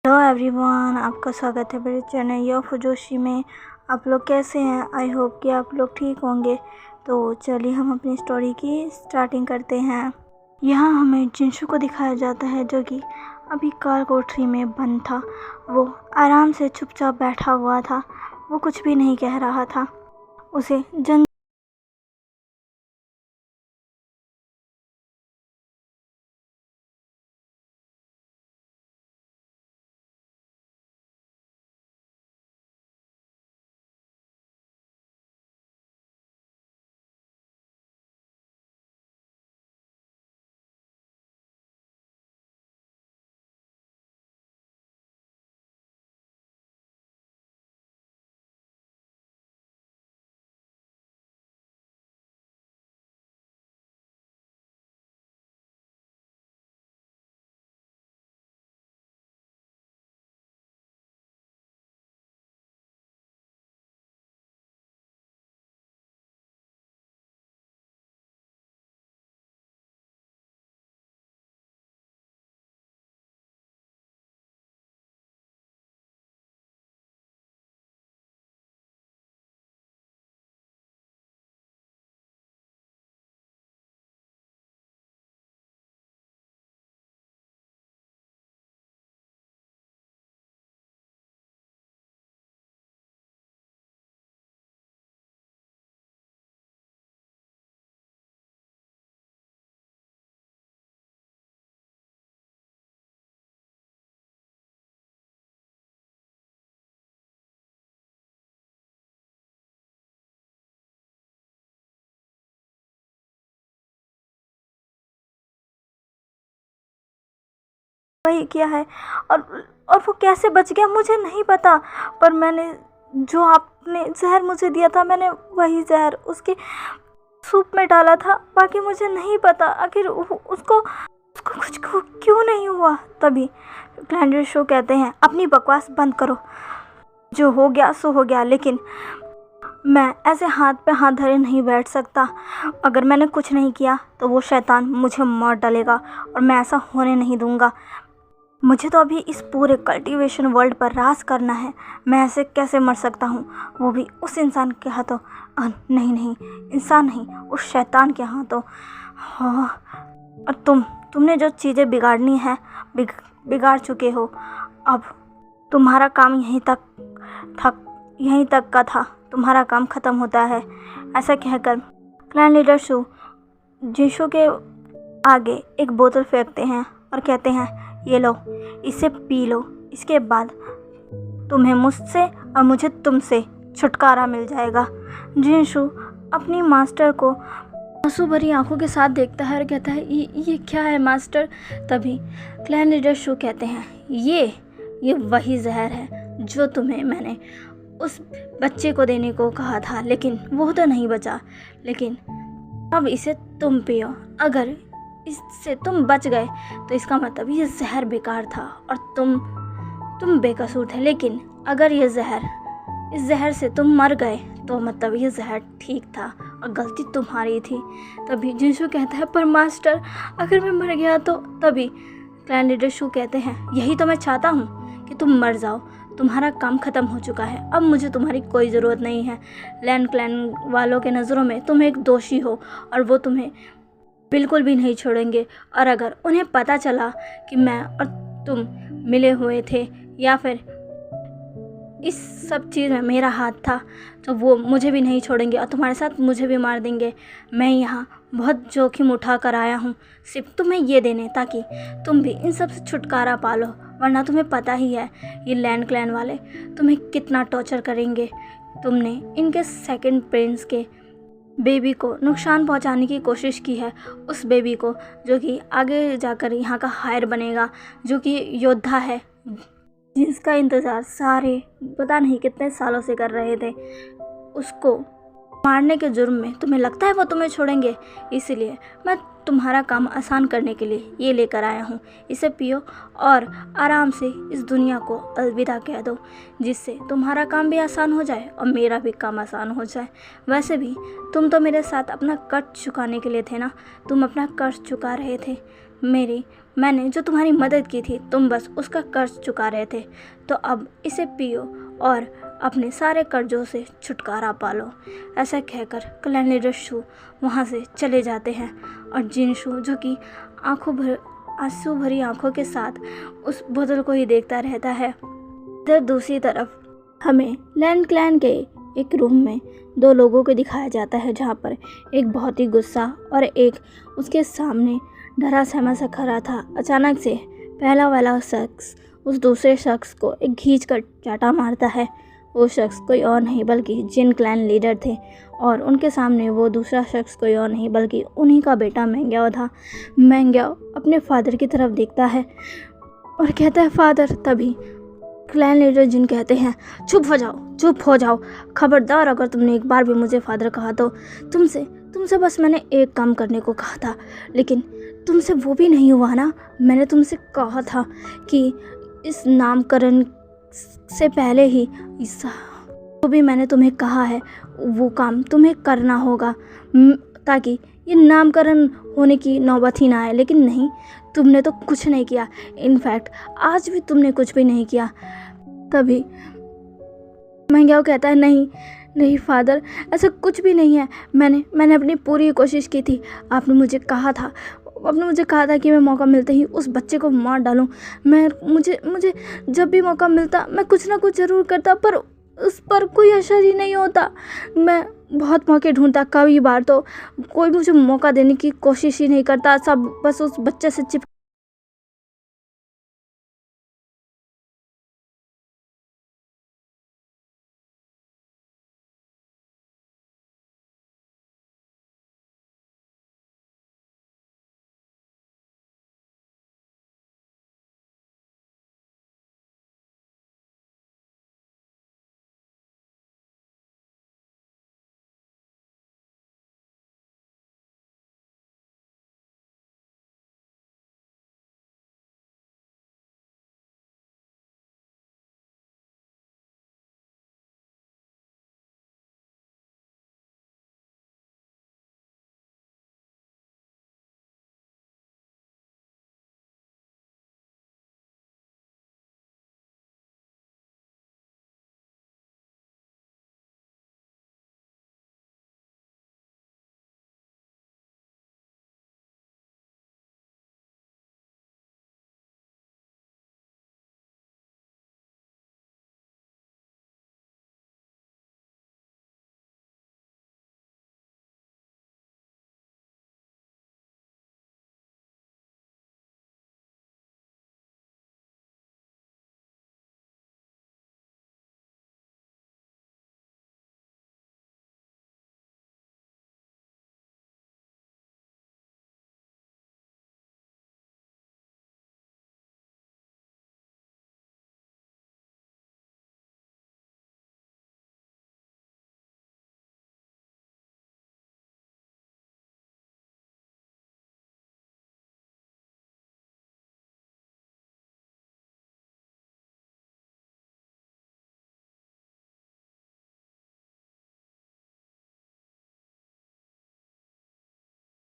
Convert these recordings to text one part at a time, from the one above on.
Hello everyone, आपका स्वागत है मेरे चैनल यो फुजोशी में। आप लोग कैसे हैं? आई होप कि आप लोग ठीक होंगे। तो चलिए हम अपनी स्टोरी की स्टार्टिंग करते हैं। यहाँ हमें जिनशू को दिखाया जाता है जो कि अभी कार कोठरी में बंद था। वो आराम से चुपचाप बैठा हुआ था। वो कुछ भी नहीं कह रहा था। उसे जंग वही किया है। और और वो कैसे बच गया मुझे नहीं पता। पर मैंने जो आपने जहर मुझे दिया था, मैंने वही जहर उसके सूप में डाला था। बाकी मुझे नहीं पता आखिर उसको कुछ क्यों नहीं हुआ। तभी ग्लैंडर शो कहते हैं, अपनी बकवास बंद करो। जो हो गया सो हो गया, लेकिन मैं ऐसे हाथ पे हाथ धरे नहीं बैठ सकता। अगर मैंने कुछ नहीं किया तो वो शैतान मुझे मार डालेगा और मैं ऐसा होने नहीं दूंगा। मुझे तो अभी इस पूरे कल्टीवेशन वर्ल्ड पर राज करना है। मैं ऐसे कैसे मर सकता हूँ, वो भी उस इंसान के हाथों। नहीं, इंसान नहीं, उस शैतान के हाथों। हाँ, और तुमने जो चीज़ें बिगाड़नी है बिगाड़ चुके हो। अब तुम्हारा काम यहीं तक का था। तुम्हारा काम ख़त्म होता है। ऐसा कहकर क्लैन लीडर शू जिशु के आगे एक बोतल फेंकते हैं और कहते हैं, ये लो, इसे पी लो। इसके बाद तुम्हें मुझसे और मुझे तुमसे छुटकारा मिल जाएगा। जिनशू अपनी मास्टर को आंसू भरी आंखों के साथ देखता है और कहता है, ये क्या है मास्टर? तभी क्लैन लीडर शू कहते हैं, ये वही जहर है जो तुम्हें मैंने उस बच्चे को देने को कहा था, लेकिन वो तो नहीं बचा। लेकिन अब इसे तुम पियो। अगर इससे तुम बच गए तो इसका मतलब ये जहर बेकार था और तुम बेकसूर थे। लेकिन अगर इस जहर से तुम मर गए तो मतलब ये जहर ठीक था और गलती तुम्हारी थी। तभी जिनशू कहता है, पर मास्टर अगर मैं मर गया तो? तभी क्लैन लीडर शू कहते हैं, यही तो मैं चाहता हूँ कि तुम मर जाओ। तुम्हारा काम ख़त्म हो चुका है। अब मुझे तुम्हारी कोई ज़रूरत नहीं है। लैंड क्लैन वालों के नज़रों में तुम एक दोषी हो और वो तुम्हें बिल्कुल भी नहीं छोड़ेंगे। और अगर उन्हें पता चला कि मैं और तुम मिले हुए थे या फिर इस सब चीज़ में मेरा हाथ था, तो वो मुझे भी नहीं छोड़ेंगे और तुम्हारे साथ मुझे भी मार देंगे। मैं यहाँ बहुत जोखिम उठा कर आया हूँ सिर्फ तुम्हें ये देने, ताकि तुम भी इन सब से छुटकारा पा लो। वरना तुम्हें पता ही है ये लैंड क्लैन वाले तुम्हें कितना टॉर्चर करेंगे। तुमने इनके सेकंड प्रिंस के बेबी को नुकसान पहुंचाने की कोशिश की है। उस बेबी को जो कि आगे जाकर यहाँ का हायर बनेगा, जो कि योद्धा है, जिसका इंतज़ार सारे पता नहीं कितने सालों से कर रहे थे। उसको मारने के जुर्म में तुम्हें लगता है वो तुम्हें छोड़ेंगे? इसलिए मैं तुम्हारा काम आसान करने के लिए ये लेकर आया हूँ। इसे पियो और आराम से इस दुनिया को अलविदा कह दो, जिससे तुम्हारा काम भी आसान हो जाए और मेरा भी काम आसान हो जाए। वैसे भी तुम तो मेरे साथ अपना कर्ज चुकाने के लिए थे ना। तुम अपना कर्ज चुका रहे थे मेरी मैंने जो तुम्हारी मदद की थी तुम बस उसका कर्ज चुका रहे थे, तो अब इसे पियो और अपने सारे कर्जों से छुटकारा पालो। ऐसा कहकर क्लैन लीडर शू वहाँ से चले जाते हैं और जिनशू जो कि आंसू भरी आंखों के साथ उस बोतल को ही देखता रहता है। इधर दूसरी तरफ हमें लैंड क्लैन के एक रूम में दो लोगों को दिखाया जाता है, जहाँ पर एक बहुत ही गुस्सा और एक उसके सामने डरा सहमा सा खड़ा था। अचानक से पहला वाला शख्स उस दूसरे शख्स को एक खींच कर चाटा मारता है। वो शख्स कोई और नहीं बल्कि जिन क्लैन लीडर थे और उनके सामने वो दूसरा शख्स कोई और नहीं बल्कि उन्हीं का बेटा मैंग्याओ था। मैंग्याओ अपने फादर की तरफ देखता है और कहता है फादर। तभी क्लैन लीडर जिन कहते हैं चुप हो जाओ, खबरदार अगर तुमने एक बार भी मुझे फादर कहा तो तुमसे बस मैंने एक काम करने को कहा था, लेकिन तुमसे वो भी नहीं हुआ ना। मैंने तुमसे कहा था कि इस नामकरण से पहले ही जो भी मैंने तुम्हें कहा है वो काम तुम्हें करना होगा, ताकि ये नामकरण होने की नौबत ही ना आए। लेकिन नहीं, तुमने तो कुछ नहीं किया। इनफैक्ट आज भी तुमने कुछ भी नहीं किया। तभी मैंग्याओ कहता है नहीं फादर, ऐसा कुछ भी नहीं है। मैंने अपनी पूरी कोशिश की थी। आपने मुझे कहा था कि मैं मौका मिलते ही उस बच्चे को मार डालूं। मुझे जब भी मौका मिलता मैं कुछ ना कुछ ज़रूर करता, पर उस पर कोई असर ही नहीं होता। मैं बहुत मौके ढूंढता, कई बार तो कोई मुझे मौका देने की कोशिश ही नहीं करता। सब बस उस बच्चे से चिप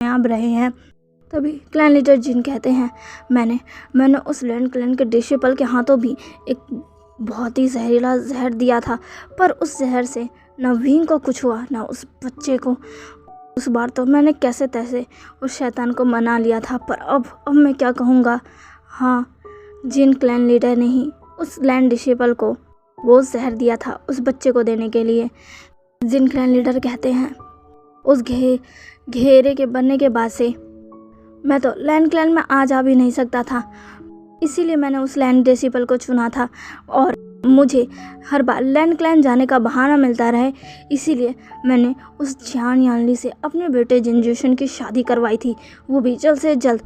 कामयाब रहे हैं। तभी क्लैन लीडर जिन कहते हैं मैंने उस लैंड क्लैन के डिसिपल के हाथों भी एक बहुत ही जहरीला जहर दिया था, पर उस जहर से न विंग को कुछ हुआ न उस बच्चे को। उस बार तो मैंने कैसे तैसे उस शैतान को मना लिया था, पर अब मैं क्या कहूँगा। हाँ, जिन क्लैन लीडर ने ही उस लैंड डिसिपल को वो जहर दिया था उस बच्चे को देने के लिए। जिन क्लैन लीडर कहते हैं उस घेरे के बनने के बाद से मैं तो लैंड क्लैन में आ जा भी नहीं सकता था, इसीलिए मैंने उस लैंड डिसिपल को चुना था और मुझे हर बार लैंड क्लैन जाने का बहाना मिलता रहे, इसीलिए मैंने उस जियान यानली से अपने बेटे जिनजूशन की शादी करवाई थी, वो भी जल्द से जल्द।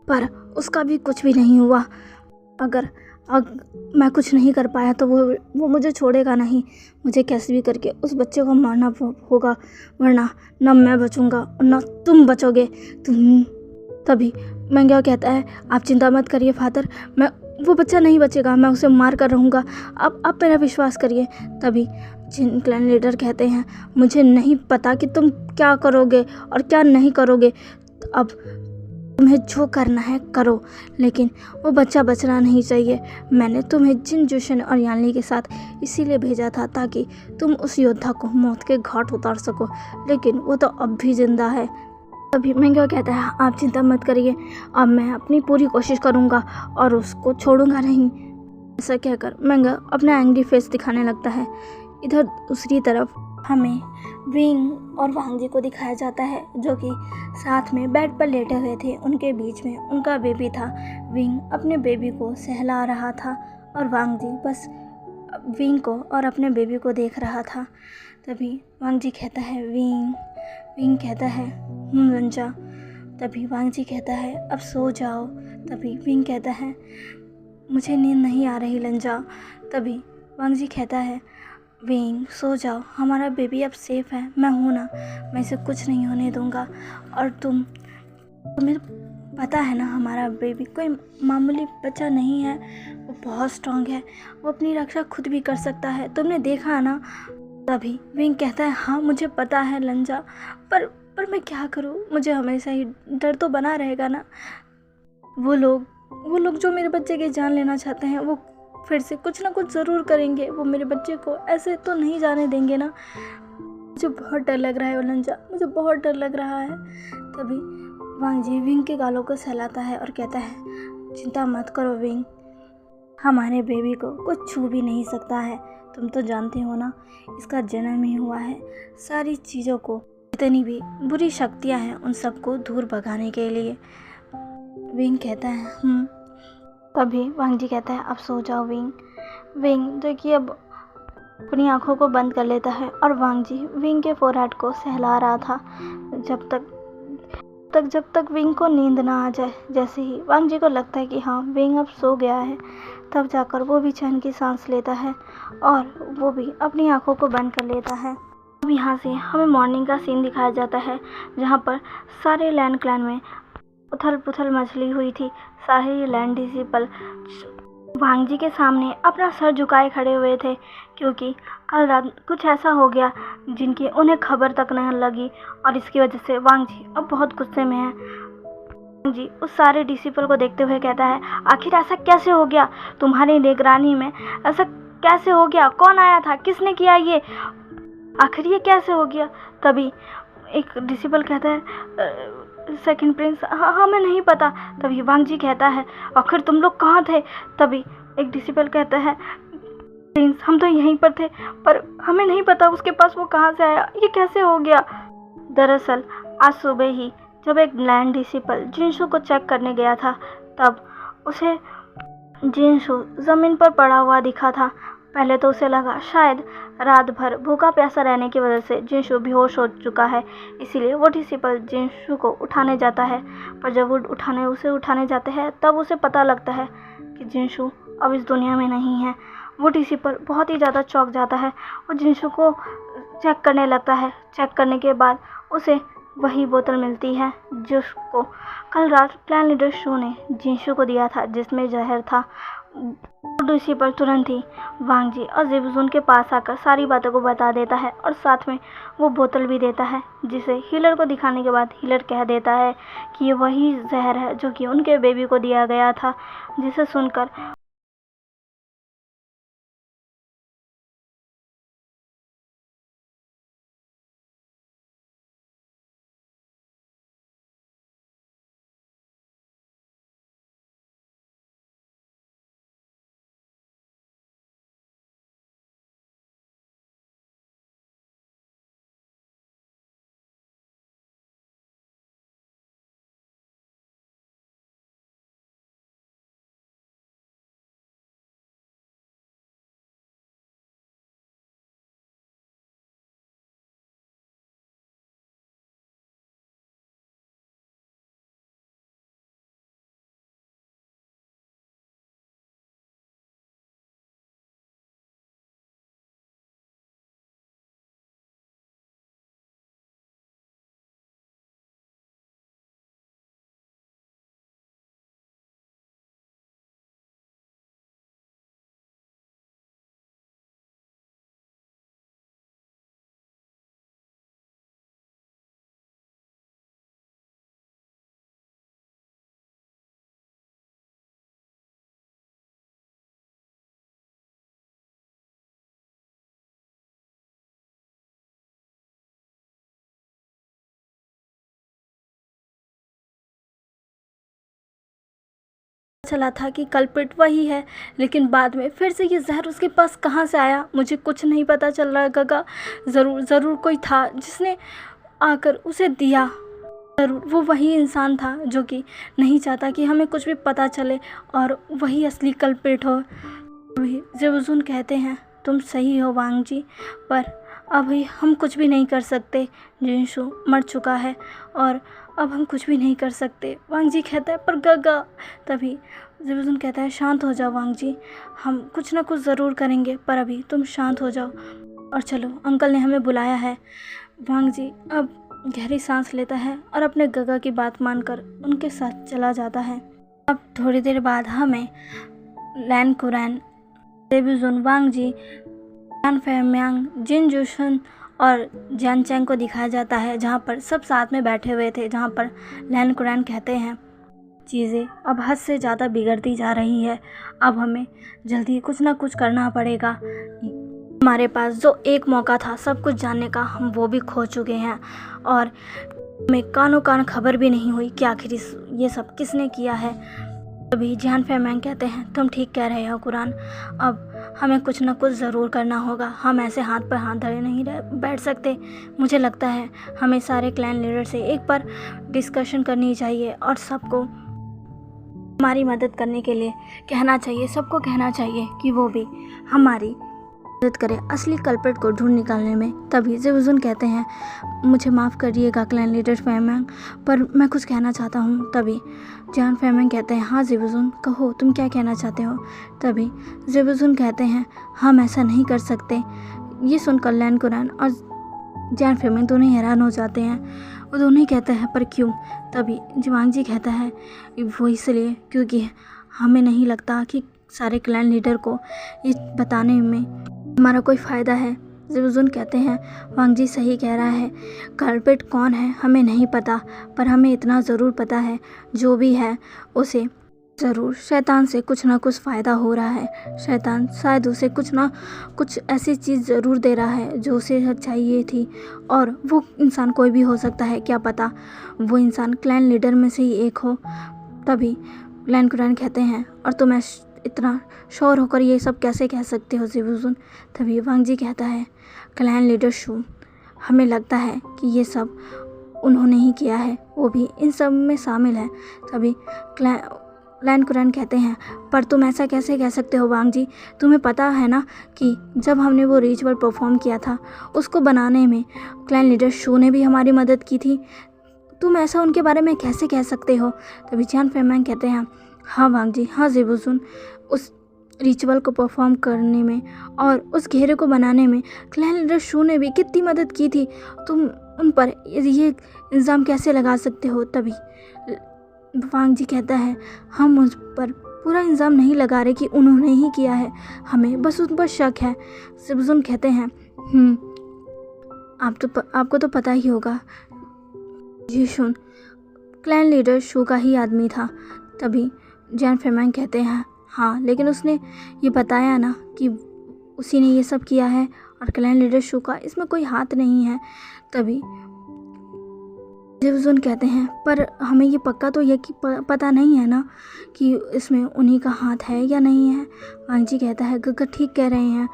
पर उसका भी कुछ भी नहीं हुआ। अगर मैं कुछ नहीं कर पाया तो वो मुझे छोड़ेगा नहीं। मुझे कैसे भी करके उस बच्चे को मारना होगा, वरना न मैं बचूंगा और न तुम बचोगे। तभी मैंग्याओ कहता है आप चिंता मत करिए फादर, वो बच्चा नहीं बचेगा, मैं उसे मार कर रहूँगा, आप मेरा विश्वास करिए। तभी जिन क्लैन लीडर कहते हैं मुझे नहीं पता कि तुम क्या करोगे और क्या नहीं करोगे। अब तुम्हें जो करना है करो, लेकिन वो बच्चा बचना नहीं चाहिए। मैंने तुम्हें जिन जोशन और यानली के साथ इसीलिए भेजा था ताकि तुम उस योद्धा को मौत के घाट उतार सको, लेकिन वो तो अब भी जिंदा है। तभी मैंगो कहता है, आप चिंता मत करिए, अब मैं अपनी पूरी कोशिश करूँगा और उसको छोड़ूंगा नहीं। ऐसा कहकर मैंगो अपना एंग्री फेस दिखाने लगता है। इधर दूसरी तरफ हमें विंग और वांग जी को दिखाया जाता है, जो कि साथ में बेड पर लेटे हुए थे। उनके बीच में उनका बेबी था। विंग अपने बेबी को सहला रहा था और वांग जी बस विंग को और अपने बेबी को देख रहा था। तभी वांग जी कहता है, विंग। विंग कहता है, लंजा। तभी वांग जी कहता है, अब सो जाओ। तभी विंग कहता है, मुझे नींद नहीं आ रही लंजा। तभी वांग जी कहता है, विंग सो जाओ, हमारा बेबी अब सेफ है, मैं हूँ ना, मैं इसे कुछ नहीं होने दूंगा। और तुम्हें पता है ना, हमारा बेबी कोई मामूली बच्चा नहीं है, वो बहुत स्ट्रांग है, वो अपनी रक्षा खुद भी कर सकता है, तुमने देखा ना। तभी विंग कहता है, हाँ मुझे पता है लंजा, पर मैं क्या करूँ, मुझे हमेशा ही डर तो बना रहेगा ना। वो लोग जो मेरे बच्चे की जान लेना चाहते हैं, वो फिर से कुछ ना कुछ ज़रूर करेंगे। वो मेरे बच्चे को ऐसे तो नहीं जाने देंगे ना। मुझे बहुत डर लग रहा है लंजा, मुझे बहुत डर लग रहा है। तभी वांग जी विंग के गालों को सहलाता है और कहता है, चिंता मत करो विंग, हमारे बेबी को कुछ छू भी नहीं सकता है। तुम तो जानते हो ना, इसका जन्म ही हुआ है सारी चीज़ों को, जितनी भी बुरी शक्तियाँ हैं उन सबको दूर भगाने के लिए। विंग कहता है तभी वांग जी कहता है, अब सो जाओ विंग। विंग जो कि अब अपनी आंखों को बंद कर लेता है और वांग जी विंग के फोरहेड को सहला रहा था जब तक विंग को नींद ना आ जाए। जैसे ही वांग जी को लगता है कि हाँ विंग अब सो गया है, तब जाकर वो भी चैन की सांस लेता है और वो भी अपनी आंखों को बंद कर लेता है। अब यहाँ से हमें मॉर्निंग का सीन दिखाया जाता है, जहाँ पर सारे लैंड क्लैन में उथल पुथल मचली हुई थी। सारे लैंड डिसिपल वांग जी के सामने अपना सर झुकाए खड़े हुए थे, क्योंकि कल रात कुछ ऐसा हो गया जिनकी उन्हें खबर तक नहीं लगी, और इसकी वजह से वांग जी अब बहुत गुस्से में है। वांग जी उस सारे डिसिपल को देखते हुए कहता है, आखिर ऐसा कैसे हो गया, तुम्हारी निगरानी में ऐसा कैसे हो गया, कौन आया था, किसने किया ये, आखिर ये कैसे हो गया। तभी एक डिसिपल कहता है, सेकंड प्रिंस, हाँ हमें नहीं पता। तभी वांग जी कहता है, आखिर तुम लोग कहाँ थे। तभी एक डिसिपल कहता है, प्रिंस हम तो यहीं पर थे, पर हमें नहीं पता उसके पास वो कहाँ से आया, ये कैसे हो गया। दरअसल आज सुबह ही जब एक लैंड डिसिपल जिनशु को चेक करने गया था, तब उसे जिनशु ज़मीन पर पड़ा हुआ दिखा था। पहले तो उसे लगा शायद रात भर भूखा प्यासा रहने की वजह से जिनशु बेहोश हो चुका है, इसीलिए वो डिसिपल जिनशु को उठाने जाता है। पर जब वो उसे उठाने जाते हैं, तब उसे पता लगता है कि जिनशु अब इस दुनिया में नहीं है। वो डिसिपल बहुत ही ज़्यादा चौंक जाता है और जिनशु को चेक करने लगता है। चेक करने के बाद उसे वही बोतल मिलती है जिसको कल रात क्लैन लीडर शू ने जिनशु को दिया था, जिसमें जहर था। उसी पर तुरंत ही वांग जी और जिबजुन के पास आकर सारी बातों को बता देता है और साथ में वो बोतल भी देता है, जिसे हीलर को दिखाने के बाद हीलर कह देता है कि ये वही जहर है जो कि उनके बेबी को दिया गया था। जिसे सुनकर चला था कि कल्प्रिट वही है, लेकिन बाद में फिर से ये जहर उसके पास कहाँ से आया मुझे कुछ नहीं पता चल रहा। गगा ज़रूर कोई था जिसने आकर उसे दिया। ज़रूर वो वही इंसान था जो कि नहीं चाहता कि हमें कुछ भी पता चले और वही असली कल्प्रिट हो। वही ज़ेबुज़ुन कहते हैं तुम सही हो वांग जी, पर अभी हम कुछ भी नहीं कर सकते। जिनशू मर चुका है और अब हम कुछ भी नहीं कर सकते। वांग जी कहता है पर गगा। तभी ज़ेबुज़ुन कहता है शांत हो जाओ वांग जी, हम कुछ ना कुछ ज़रूर करेंगे, पर अभी तुम शांत हो जाओ और चलो, अंकल ने हमें बुलाया है। वांग जी अब गहरी सांस लेता है और अपने गगा की बात मानकर उनके साथ चला जाता है। अब थोड़ी देर बाद हमें लैन कुरैन, ज़ेबुज़ुन, वांग जी, जान फेमियांग, जिन जूशन और जियान चैंग को दिखाया जाता है, जहाँ पर सब साथ में बैठे हुए थे। जहाँ पर लैन कुरैन कहते हैं चीज़ें अब हद से ज़्यादा बिगड़ती जा रही है, अब हमें जल्दी कुछ ना कुछ करना पड़ेगा। हमारे पास जो एक मौका था सब कुछ जानने का, हम वो भी खो चुके हैं और हमें कानों कान खबर भी नहीं हुई कि आखिर ये सब किसने किया है। तभी जियान फेमियांग कहते हैं तुम ठीक कह रहे हो कुरान, अब हमें कुछ ना कुछ ज़रूर करना होगा, हम ऐसे हाथ पर हाथ धरे नहीं बैठ सकते। मुझे लगता है हमें सारे क्लैन लीडर से एक बार डिस्कशन करनी चाहिए और सबको हमारी मदद करने के लिए कहना चाहिए, सबको कहना चाहिए कि वो भी हमारी मदद करें असली कल्प्रिट को ढूंढ निकालने में। तभी ज़ेबुज़ुन कहते हैं मुझे माफ़ करिएगा क्लैन लीडर फेमियांग, पर मैं कुछ कहना चाहता हूँ। तभी जियान फेमियांग कहते हैं हाँ ज़ेबुज़ुन कहो, तुम क्या कहना चाहते हो। तभी ज़ेबुज़ुन कहते हैं हम ऐसा नहीं कर सकते। ये सुनकर लैन कुरैन और जियान फेमियांग दोनों हैरान हो जाते हैं। वो दोनों कहते हैं पर क्यों। तभी वांग जी कहता है वो इसलिए क्योंकि हमें नहीं लगता कि सारे क्लैन लीडर को ये बताने में हमारा कोई फ़ायदा है। ज़ेबुज़ुन कहते हैं वांग जी सही कह रहा है, कल्प्रिट कौन है हमें नहीं पता, पर हमें इतना ज़रूर पता है जो भी है उसे ज़रूर शैतान से कुछ ना कुछ फ़ायदा हो रहा है। शैतान शायद उसे कुछ ना कुछ ऐसी चीज़ ज़रूर दे रहा है जो उसे चाहिए थी, और वो इंसान कोई भी हो सकता है, क्या पता वो इंसान क्लैन लीडर में से ही एक हो। तभी लैन कुरैन कहते हैं और तुम इतना श्योर होकर ये सब कैसे कह सकते हो ज़ेबुज़ुन। तभी वांग जी कहता है क्लैन लीडर शू, हमें लगता है कि ये सब उन्होंने ही किया है, वो भी इन सब में शामिल है। तभी लैन कुरैन कहते हैं पर तुम ऐसा कैसे कह सकते हो वांग जी, तुम्हें पता है ना कि जब हमने वो रिचुअल परफॉर्म किया था उसको बनाने में क्लैन लीडर शू ने भी हमारी मदद की थी, तुम ऐसा उनके बारे में कैसे कह सकते हो। तभी जियान फेमियांग कहते हैं हाँ वांग जी, हाँ ज़ेबुज़ुन, उस रिचुअल को परफॉर्म करने में और उस घेरे को बनाने में क्लैन लीडर शू ने भी कितनी मदद की थी, तुम उन पर ये इल्ज़ाम कैसे लगा सकते हो। तभी वांग जी कहता है हम उस पर पूरा इल्ज़ाम नहीं लगा रहे कि उन्होंने ही किया है, हमें बस उन पर शक है। ज़ेबुज़ुन कहते हैं आपको तो पता ही होगा जीशुन क्लैन लीडर शू का ही आदमी था। तभी जियान फेमियांग कहते हैं हाँ, लेकिन उसने ये बताया ना कि उसी ने ये सब किया है और क्लैन लीडर शू का इसमें कोई हाथ नहीं है। तभी ज़ेबुज़ुन कहते हैं पर हमें ये पक्का तो ये कि पता नहीं है ना कि इसमें उन्हीं का हाथ है या नहीं है। वांग जी कहता है गगा ठीक कह रहे हैं,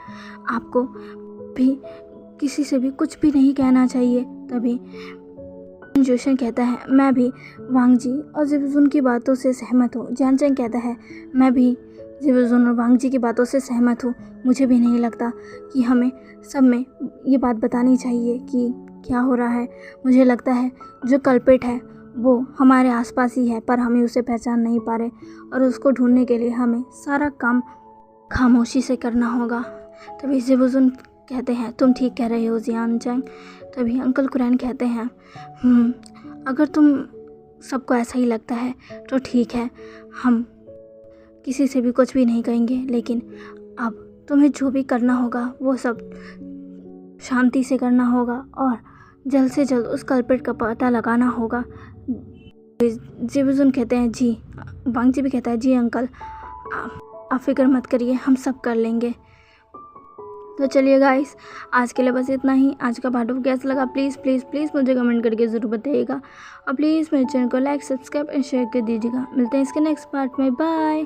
आपको भी किसी से भी कुछ भी नहीं कहना चाहिए। तभी जोशन कहता है मैं भी वांग जी और ज़ेबुज़ुन की बातों से सहमत हूँ। जियान चैंग कहता है मैं भी ज़ेबुज़ुन और वांग जी की बातों से सहमत हूँ, मुझे भी नहीं लगता कि हमें सब में ये बात बतानी चाहिए कि क्या हो रहा है। मुझे लगता है जो कल्प्रिट है वो हमारे आसपास ही है, पर हमें उसे पहचान नहीं पा रहे और उसको ढूंढने के लिए हमें सारा काम खामोशी से करना होगा। तभी ज़ेबुज़ुन कहते हैं तुम ठीक कह रहे हो जियान चैंग। तभी अंकल कुरैन कहते हैं अगर तुम सबको ऐसा ही लगता है तो ठीक है, हम किसी से भी कुछ भी नहीं कहेंगे, लेकिन अब तुम्हें जो भी करना होगा वो सब शांति से करना होगा और जल्द से जल्द उस कल्प्रिट का पता लगाना होगा। ज़ेबुज़ुन कहते हैं जी। वांग जी भी कहता है जी अंकल, आप फिक्र मत करिए, हम सब कर लेंगे। तो चलिए गाइस, आज के लिए बस इतना ही। आज का पार्ट ऑफ कैसा लगा प्लीज़ प्लीज़ प्लीज़ मुझे कमेंट करके ज़रूर बताइएगा, और प्लीज़ मेरे चैनल को लाइक, सब्सक्राइब एंड शेयर कर दीजिएगा। मिलते हैं इसके नेक्स्ट पार्ट में। बाय।